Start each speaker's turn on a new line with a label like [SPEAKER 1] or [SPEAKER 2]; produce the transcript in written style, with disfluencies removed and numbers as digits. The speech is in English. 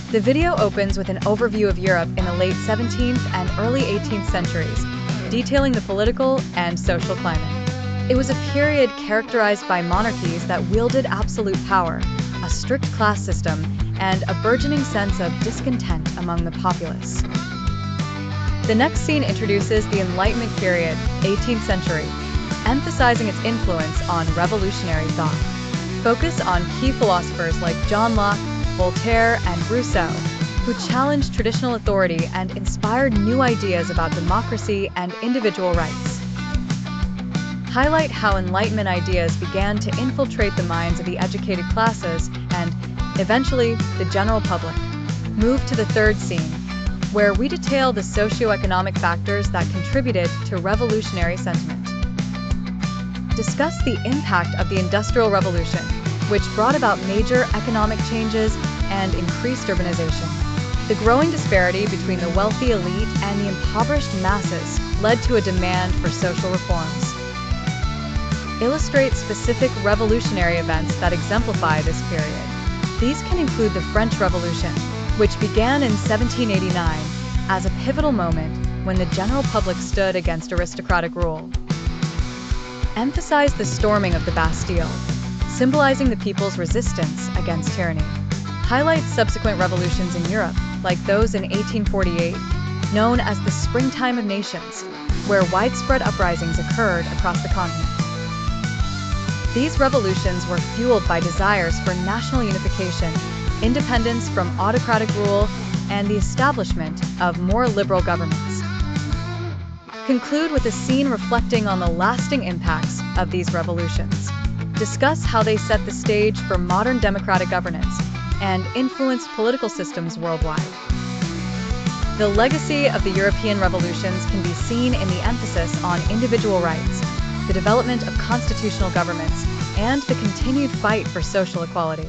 [SPEAKER 1] The video opens with an overview of Europe in the late 17th and early 18th centuries, detailing the political and social climate. It was a period characterized by monarchies that wielded absolute power, a strict class system, and a burgeoning sense of discontent among the populace. The next scene introduces the Enlightenment period, 18th century, emphasizing its influence on revolutionary thought. Focus on key philosophers like John Locke, Voltaire, and Rousseau, who challenged traditional authority and inspired new ideas about democracy and individual rights. Highlight how Enlightenment ideas began to infiltrate the minds of the educated classes and, eventually, the general public. Move to the third scene, where we detail the socio-economic factors that contributed to revolutionary sentiment. Discuss the impact of the Industrial Revolution, which brought about major economic changes and increased urbanization. The growing disparity between the wealthy elite and the impoverished masses led to a demand for social reforms. Illustrate specific revolutionary events that exemplify this period. These can include the French Revolution, which began in 1789 as a pivotal moment when the general public stood against aristocratic rule. Emphasize the storming of the Bastille, symbolizing the people's resistance against tyranny. Highlight subsequent revolutions in Europe, like those in 1848, known as the Springtime of Nations, where widespread uprisings occurred across the continent. These revolutions were fueled by desires for national unification, independence from autocratic rule, and the establishment of more liberal governments. Conclude with a scene reflecting on the lasting impacts of these revolutions. Discuss how they set the stage for modern democratic governance and influenced political systems worldwide. The legacy of the European revolutions can be seen in the emphasis on individual rights, the development of constitutional governments, and the continued fight for social equality.